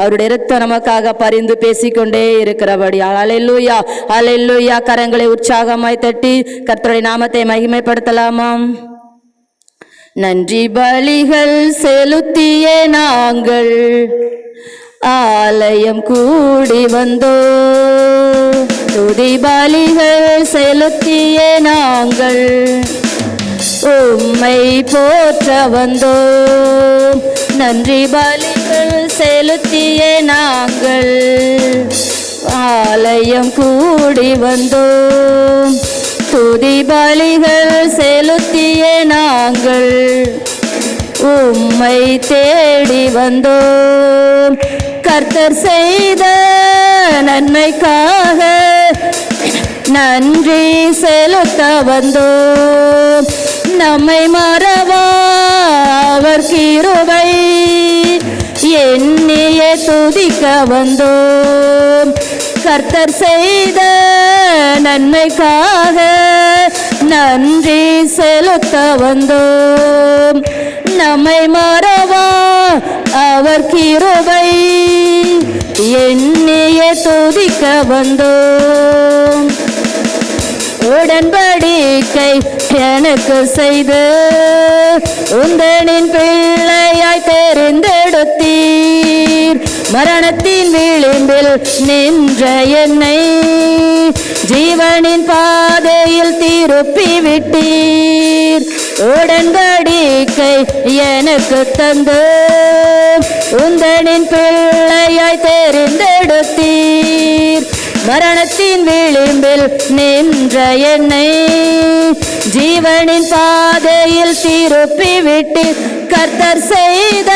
அவருடைய இரத்தம் நமக்காக பரிந்து பேசிக்கொண்டே இருக்கிறபடியால் அல்லேலூயா அல்லேலூயா. கரங்களை உற்சாகமாய் தட்டி கர்த்தருடைய நாமத்தை மகிமைப்படுத்தலாமாம். நன்றி பலிகள் செலுத்திய நாங்கள் ஆலயம் கூடி வந்தோ, துதி பலிகள் செலுத்திய நாங்கள் உம்மை போற்ற வந்தோம். நன்றி பலிகள் செலுத்திய நாங்கள் ஆலயம் கூடி வந்தோம், துதி பலிகள் செலுத்திய நாங்கள் உம்மை தேடி வந்தோம். கர்த்தர் செய்த நன்மைக்காக நன்றி செலுத்த வந்தோம். நம்மை மறவா அவர் கிருபை எண்ணிய துதிக்க வந்தோம். கர்த்தர் செய்த நன்மைக்காக நன்றி செலுத்த வந்தோம். நம்மை மறவா அவர் கிருபை எண்ணிய துதிக்க வந்தோம். உடன்படிக்கை எனக்கு செய்து உந்தனின் பிள்ளையாய் தெரிந்தெடுத்தீர். மரணத்தின் விளிம்பில் நின்ற என்னை ஜீவனின் பாதையில் திருப்பி விட்டீர். உடன்படிக்கை எனக்கு தந்து உந்தனின் பிள்ளையாய் தெரிந்தெடுத்தீர். மரணத்தின் விளிம்பில் நின்ற என்னை ஜீவனின் பாதையில் திருப்பி விட்டு கர்த்தர் செய்த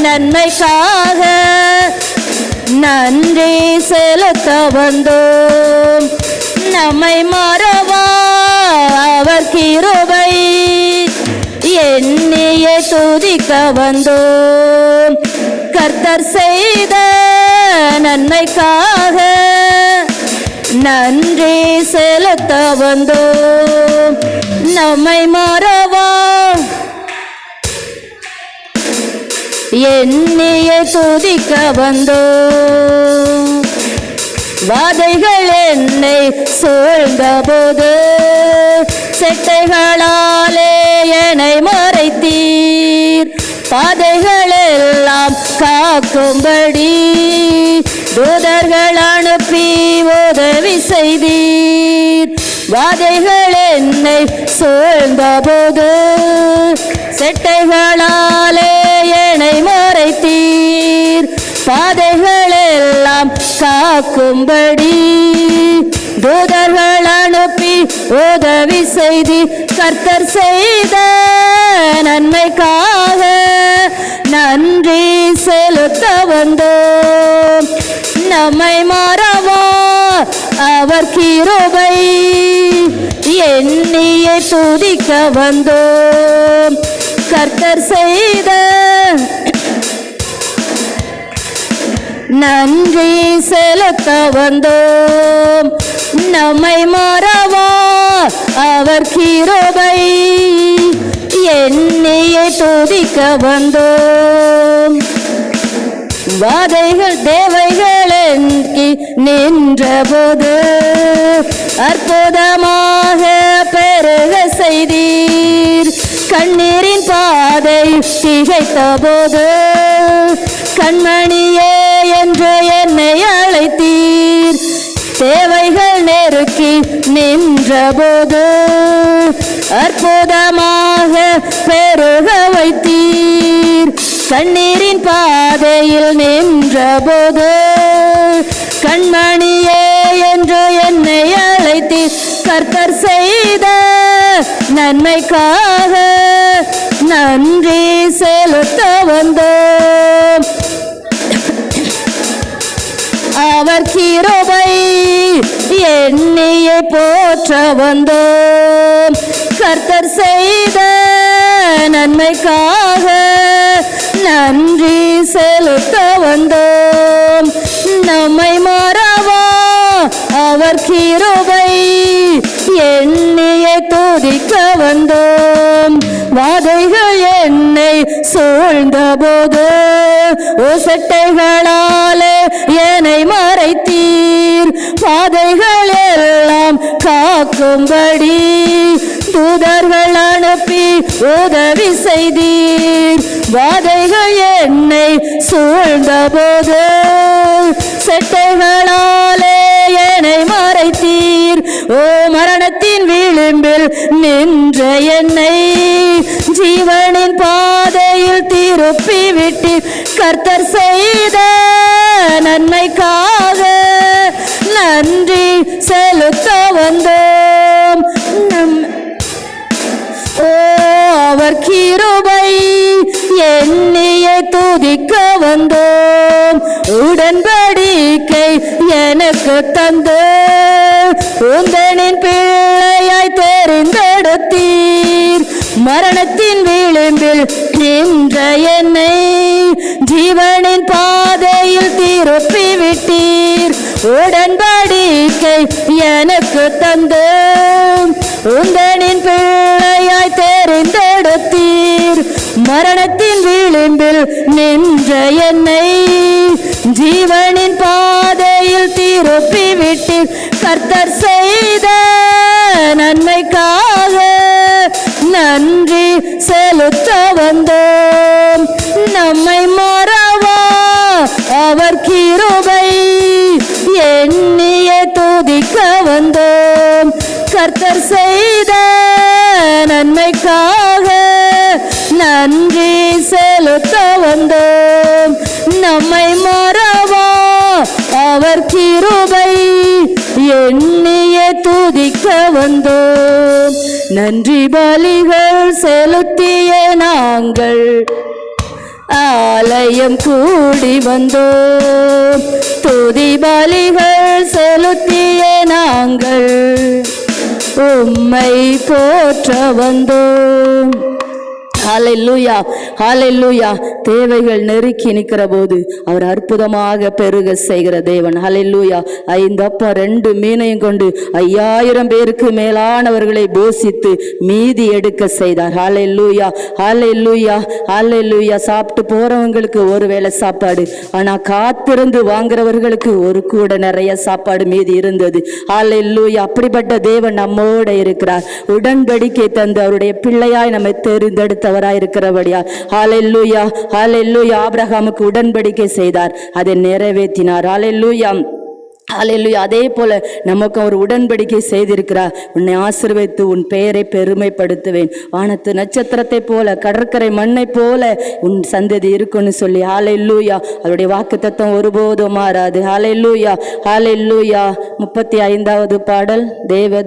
நன்மைக்காக நன்றி செலுத்த வந்தோம். நம்மை மறவா அவர் கிருபை எண்ணிய துதிக்க வந்தோம். கர்த்தர் செய்த நன்மைக்காக நன்றி செலுத்த வந்தோம். நம்மை மறவா எண்ணிய துதிக்க வந்தோம். வாதைகள் என்னை சூழ்ந்த போது செட்டைகளாலே என்னை மறைத்தீர். பாதைகள் எல்லாம் காக்கும்படி தூதர்கள் அனுப்பி உதவி செய்தீர். வாதைகள் என்னை சூழ்ந்த போது செட்டைகளாலே என்னை மறைத்தீர். பாதைகள் எல்லாம் காக்கும்படி தூதர்கள் அனுப்பி உதவி செய்தி. கர்த்தர் செய்த நன்மைக்காக நன்றி செலுத்த வந்தோம். நம்மை மறவா அவர் கிருபை எண்ணிய துதிக்க வந்தோம். கர்த்தர் செய்த நன்றி செலுத்த வந்தோம். நம்மை மறவா அவர் கிருபை எண்ணிய துதிக்க வந்தோம். வாதைகள் தேவைகள் நின்ற போது அற்புதமாக பெருக செய்தீர். கண்ணீரின் பாதை திகைத்த போது கண்மணியே என்று என்னை அழைத்தீர். தேவைகள் நெருக்கி நின்ற போது அற்புதமாக பெருக வைத்தீர். கண்ணீரின் பாதையில் நின்ற போது கண்மணியே என்று என்னை அழைத்தீர். கர்த்தர் செய்த நன்மைக்காக நன்றி செலுத்த வந்தோம். அவர் கிருபை எண்ணிய போற்ற வந்தோம். கர்த்தர் செய்த நன்மைக்காக நன்றி செலுத்த வந்தோம். நம்மை மறவா அவர் கிருபை எண்ணிய துதிக்க வந்தோம். வாதைகள் என்னை சூழ்ந்த போது செட்டைகளாலே என்னை மறைத்தீர். பாதைகள் எல்லாம் காக்கும்படி தூதர்கள் அனுப்பி உதவி செய்தீர். வாதைகள் என்னை சூழ்ந்த போது செட்டைகளாலே என்னை மறைத்தீர். ஓ மரணத்தின் விளிம்பில் நின்ற என்னை ஜீவனின் பாதையில் திருப்பி விட்டீர். கர்த்தர் செய்த நன்மைக்காக நன்றி செலுத்த வந்தோம். அவர் கிருபை எண்ணிய துதிக்க வந்தோம். உடன்படிக்கை எனக்கு தந்து உந்தனின் பிள்ளையாய் தெரிந்தெடுத்தீர். மரணத்தின் விளிம்பில் நின்ற என்னை ஜீவனின் பாதையில் திருப்பி விட்டீர். உடன்படிக்கை எனக்கு தந்து உந்தனின் பிள்ளையாய் தெரிந்தெடுத்தீர். மரணத்தின் விளிம்பில் நின்ற என்னை ஜீவனின் பாதையில் திருப்பி விட்டீர். கர்த்தர் செய்த நன்மைக்காக நன்றி செலுத்த வந்தோம். நம்மை மறவா அவர் கிருபை எண்ணிய துதிக்க வந்தோம். கர்த்தர் செய்த நன்மைக்காக நன்றி செலுத்த வந்தோம். நம்மை மறவா அவர் கிருபை எண்ணிய துதிக்க வந்தோம். நன்றி பலிகள் செலுத்திய நாங்கள் ஆலயம் கூடி வந்தோம். துதி பலிகள் செலுத்திய நாங்கள் உம்மை போற்ற வந்தோம். ஹல்லேலூயா, ஹல்லேலூயா. தேவைகள் நெருக்கி நிற்கிற போது அவர் அற்புதமாக பெருக செய்கிற தேவன். ஹல்லேலூயா. 5 அப்பம் 2 மீனையும் கொண்டு 5000 பேருக்கு மேலானவர்களை போஷித்து மீதி எடுக்க செய்தார். ஹல்லேலூயா, ஹல்லேலூயா, ஹல்லேலூயா. சாப்பிட்டு போறவங்களுக்கு ஒரு வேளை சாப்பாடு, ஆனா காத்திருந்து வாங்குறவர்களுக்கு ஒரு கூட நிறைய சாப்பாடு மீதி இருந்தது. ஹல்லேலூயா. அப்படிப்பட்ட தேவன் நம்மோட இருக்கிறார். உடன்படிக்கை தந்து அவருடைய பிள்ளையாய் நம்மை தெரிந்தெடுத்த இருக்கிறபடியா. ஹல்லேலூயா, ஹல்லேலூயா. ஆபிரகாமுக்கு உடன்படிக்கை செய்தார், அதை நிறைவேற்றினார். ஹல்லேலூயா, ஹல்லேலூயா. அதே போல நமக்கு ஒரு உடன்படிக்கை செய்திருக்கிறார். உன்னை ஆசீர்வதித்து உன் பெயரை பெருமைப்படுத்துவேன், வானத்து நட்சத்திரத்தை போல கடற்கரை மண்ணை போல உன் சந்ததி இருக்குன்னு சொல்லி. ஹல்லேலூயா. அவருடைய வாக்குத்தத்தம் ஒருபோதும் மாறாது. ஹல்லேலூயா, ஹல்லேலூயா. 35வது பாடல்.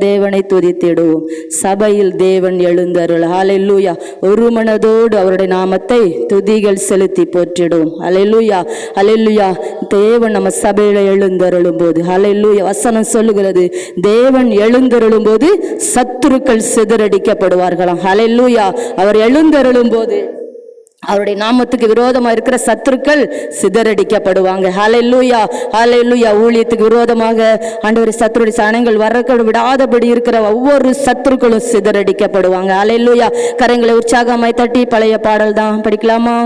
தேவனை துதித்திடுவோம், சபையில் தேவன் எழுந்தருள். ஹல்லேலூயா. ஒரு மனதோடு அவருடைய நாமத்தை துதிகள் செலுத்தி போற்றிடுவோம். ஹல்லேலூயா, ஹல்லேலூயா. தேவன் நம்ம சபையில எழுந்தருளும் போது, ஹல்லேலூயா, வசனம் சொல்லுகிறது, தேவன் எழுந்தருளும் போது சத்துருக்கள் சிதறடிக்கப்படுவார்களாம். ஹல்லேலூயா. அவர் எழுந்தருளும் போது அவருடைய நாமத்துக்கு விரோதமா இருக்கிற சத்துருக்கள் சிதறடிக்கப்படுவாங்க. ஹல்லேலூயா, ஹல்லேலூயா. ஊழியத்துக்கு விரோதமாக ஆண்டவருடைய சத்துருடைய சனங்கள் வர விடாதபடி இருக்கிற ஒவ்வொரு சத்துருக்களும் சிதறடிக்கப்படுவாங்க. ஹல்லேலூயா. கரங்களை உற்சாகமாய் தட்டி பழைய பாடல் தான் படிக்கலாமா?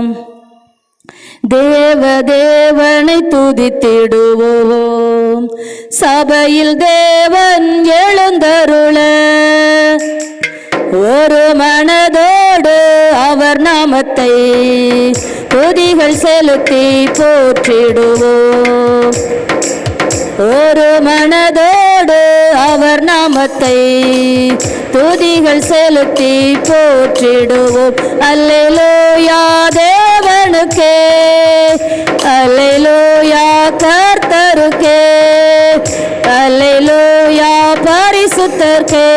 தேவனை துதித்திடுவோம், சபையில் தேவன் எழுந்தருள ஒரு மனதோடு அவர் நாமத்தை துதிகள் செலுத்தி போற்றிடுவோம். ஒரு மனதோடு அவர் நாமத்தை துதிகள் செலுத்தி போற்றிடுவோம். அல்லேலூயா தேவனுக்கே, அல்லேலூயா கர்த்தருக்கே, அல்லேலூயா பரிசுத்தருக்கே,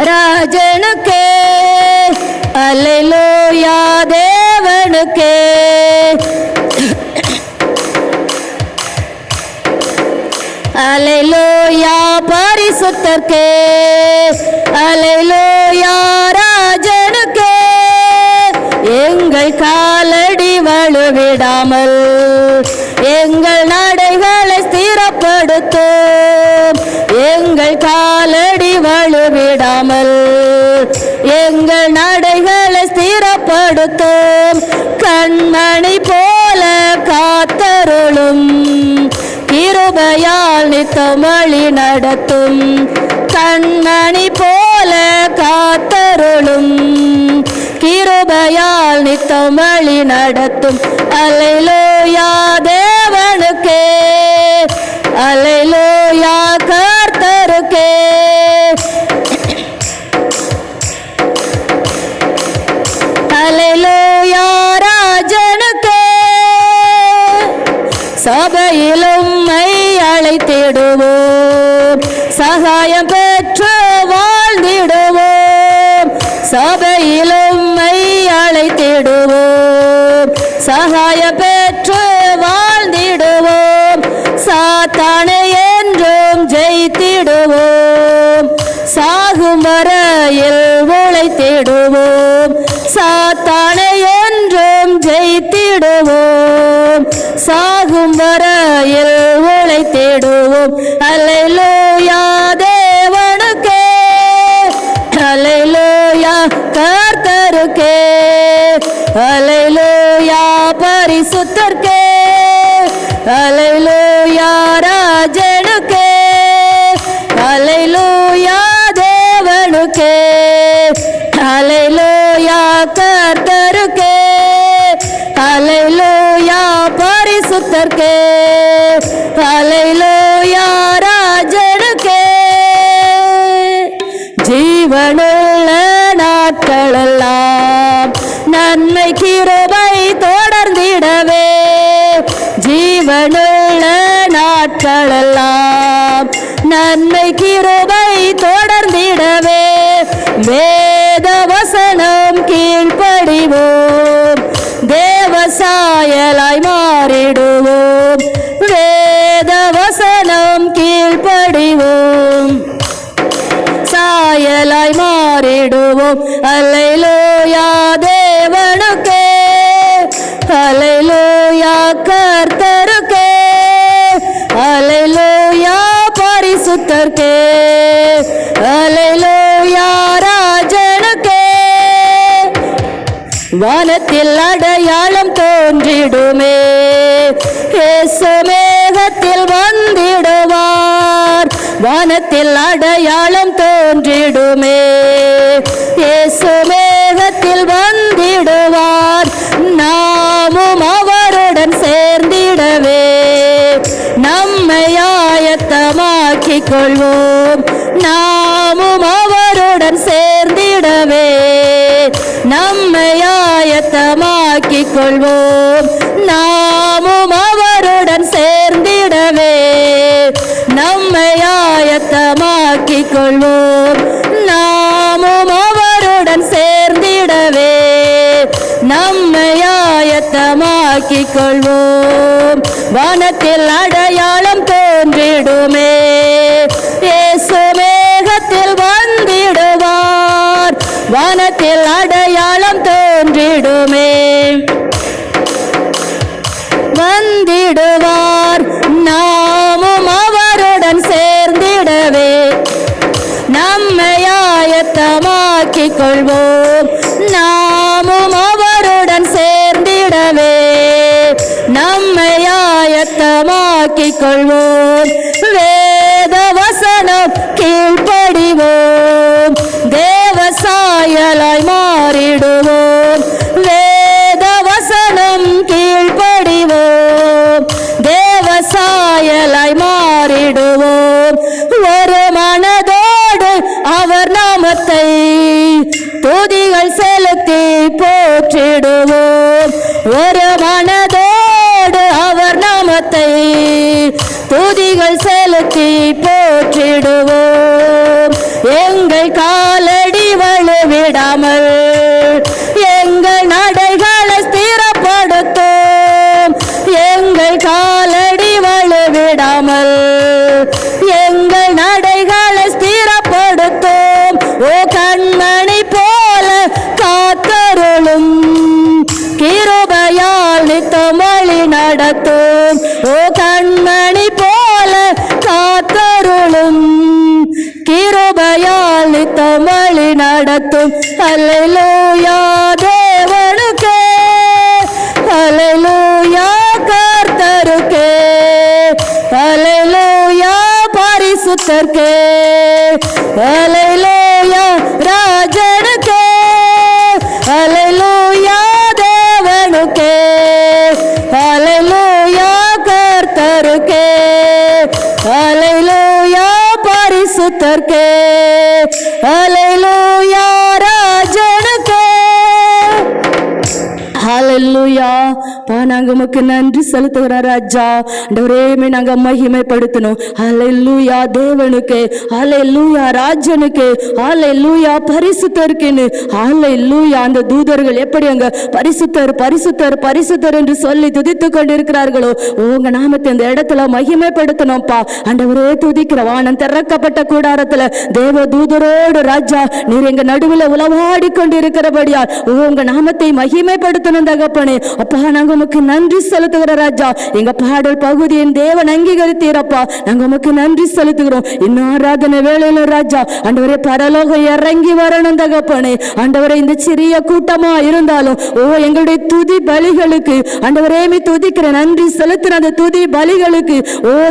ராஜனுக்கே, அல்லேலூயா தேவனுக்கே, அல்லேலூயா பரிசுத்தருக்கே, அல்லேலூயா ராஜனுக்கே. எங்கள் காலடி வழுவிடாமல் எங்கள் நடைகளை ஸ்திரப்படுத்தும், எங்கள் காலடி வழுவிடாமல் எங்கள் எங்கள் நடைகளை ஸ்திரப்படுத்தும் கண்மணி போல காத்தருளும் கிருபையால் நித்தம் வழி நடத்தும் கண்மணி போல காத்தருளும் கிருபையால் நித்தம் வழி நடத்தும் அல்லேலூயா தேவனுக்கே அல்லேலூயா கர்த்தருக்கே அல்லேலூயா ராஜனுக்கே சபையிலும் மை அழைத்திடுவோம் சகாயம் பெற்று வாழ்ந்திடுவோம் சபையிலும் மை அழைத்திடுவோம் சகாயம் பெற்று வாழ்ந்திடுவோம் சாத்தானை என்றும் ஜெயித்திடுவோம் சாகும் வரையில் உழைத்திடுவோம் சாத்தானை என்றும் ஜெயித்திடுவோம் சாகும் வரையில் உழைத்திடுவோம் அல்லேலூயா தேவனுக்கே அல்லேலூயா கர்த்தருக்கே அல்லேலூயா பரிசுத்தர்க்கே அல்லேலூயா ராஜனுக்கே அல்லேலூயா தேவனுக்கே அல்லேலூயா கர்த்தருக்கே அல்லேலூயா பரிசுத்தர்க்கே அல்லேலூயா ராஜனுக்கே ஜீவனுள்ள நாட்களெல்லாம் நன்மை கிருபை தொடர்ந்திடவே ஜீவனுள்ள நாட்களெல்லாம் நன்மை கிருபை தொடர்ந்திடவே வேத வசனம் கீழ்ப்படிவோம் தேவசாயலாய் மாறிடுவோம் வேத வசனம் கீழ்ப்படிவோம் சாயலாய் மாறிடுவோம் அல்லேலூயா தேவனுக்கே அல்லேலூயா கர்த்தருக்கே அல்லேலூயா பரிசுத்தர்க்கே அல்லேலூயா ராஜனுக்கே வானத்தில் அடையாளம் தோன்றிடுமே இயேசு மேகத்தில் வந்திடுவார் வானத்தில் அடையாளம் தோன்றிடுமே இயேசு மேகத்தில் வந்திடுவார் நாமும் அவருடன் சேர்ந்திடவே நம்மை ஆயத்தமாக்கிக் கொள்வோம் நாமும் அவருடன் சேர்ந்திடவே நம்மை ஆயத்தமாக்கிக் கொள்வோம் நாமும் அவருடன் சேர்ந்திடவே நம்மை ஆயத்தமாக்கிக் கொள்வோம் நாமும் அவருடன் சேர்ந்திடவே நம்மை ஆயத்தமாக்கிக் கொள்வோம் வானத்தில் அடையாளம் தோன்றிடுமே இயேசு மேகத்தில் வந்திடுவார் வானத்தில் அடையாளம் தோன்றிடுமே வந்திடுவார் நாமும் அவருடன் சேர்ந்திடவே நம்மை ஆயத்தமாக்கிக் கொள்வோம் நாமும் அவருடன் சேர்ந்திடவே நம்மை ஆயத்தமாக்கிக் கொள்வோம் வேத வசனம் கீழ்ப்படிவோம் தேவசாயலாய் மாறிடுவோம் வேத வசனம் கீழ்ப்படிவோம் தேவசாயலாய் மாறிடுவோம் ஒரு மனதோடு அவர் நாமத்தை துதிகள் செலுத்தி போற்றிடுவோம் ஒரு மனதோடு அவர் நாமத்தை துதிகள் செலுத்தி போற்றிடுவோம் எங்கள் காலடி வழுவிடாமல் எங்கள் நடைகளை ஸ்திரப்படுத்தும் எங்கள் காலடி வழுவிடாமல் எங்கள் நடைகளை ஸ்திரப்படுத்தும் ஓ கண்மணி போல காத்தருளும் கிருபையால் நித்தம் வழி நடத்தும் ஓ கண்மணி போல காத்தருளும் கிருபையால் நித்தம் வழி நடத்தும் நடத்தும். அல்லேலூயா தேவனுக்கே, அல்லேலூயா கர்த்தருக்கே, அல்லேலூயா பரிசுத்தர்க்கே, அல்லேலூயா ராஜனுக்கே, அல்லேலூயா தேவனுக்கே, அல்லேலூயா கர்த்தருக்கே, அல்லேலூயா பரிசுத்தர்க்கே, அல்லேலூயா ராஜனுக்கே. ஹல்லேலூயா. நாங்க உமக்கு நன்றி செலுத்துகிறோம் ராஜா. ஆண்டவரே நாங்க மகிமைப்படுத்தணும். ஹல்லேலூயா தேவனுக்கு, ஹல்லேலூயா ராஜனுக்கு, ஹல்லேலூயா பரிசுத்தருக்குன்னு. ஹல்லேலூயா. அந்த தூதர்கள் எப்படி அங்க பரிசுத்தர் பரிசுத்தர் பரிசுத்தர் என்று சொல்லி துதித்து கொண்டிருக்கிறார்களோ, உங்க நாமத்தை இந்த இடத்துல மகிமைப்படுத்தணும்ப்பா. ஆண்டவரே துதிக்கிற வானம் திறக்கப்பட்ட கூடாரத்துல தேவ தூதரோடு ராஜா நீர் எங்க நடுவில் உலவாடி கொண்டிருக்கிறபடியா உங்க நாமத்தை மகிமைப்படுத்தணும் தகப்பனே. அப்பா நாங்க உமக்கு நன்றி செலுத்துகிற ராஜா. எங்க பாடல் பகுதியின் தேவன் அங்கீகரித்தீரப்பா. நாங்க உமக்கு நன்றி செலுத்துகிறோம். இன்னும் ஆராதனை வேளையில ராஜா ஆண்டவரே பரலோகம் இறங்கி வரணும் தகப்பனே. ஆண்டவரே இந்த சிறிய கூட்டமா இருந்தாலும் எங்களுடைய துதி பலிகளுக்கு ஆண்டவரே துதிக்கிற நன்றி செலுத்தின அந்த துதி பலிகளுக்கு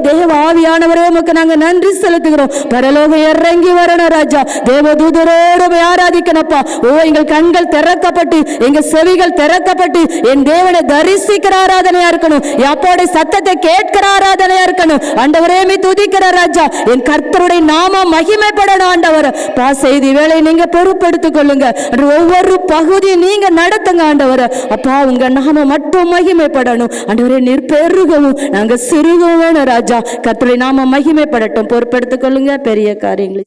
தேவ ஆவியானவரே உமக்கு நாங்க நன்றி செலுத்துகிறோம். பரலோகம் இறங்கி வரணும் ராஜா. தேவ தூதரோடு ஆராதிக்கணப்பா. எங்கள் கண்கள் திறக்கப்பட்டு எங்க செவிகள் திறக்கப்பட்டு என் தேவனை தரிசிக்கிற ஆராதனையா இருக்கணும். அப்போடைய சத்தத்தை கேட்கிற ஆராதனையா இருக்கணும். ஆண்டவரே துதிக்கிற ராஜா. என் கர்த்தருடைய நாமம் மகிமைப்படணும். ஆண்டவர் செய்தி வேலை நீங்க பொறுப்பெடுத்துக் கொள்ளுங்க. ஒவ்வொரு பகுதியும் நீங்க நடத்துங்க ஆண்டவர். அப்பா உங்க நாமம் மட்டும் மகிமைப்படணும். ஆண்டவரே நீர் பெருகவும் நாங்க சிறுகவும் வேணும் ராஜா. கர்த்தருடைய நாமம் மகிமைப்படட்டும். பொறுப்பெடுத்துக் கொள்ளுங்க. பெரிய காரியங்களை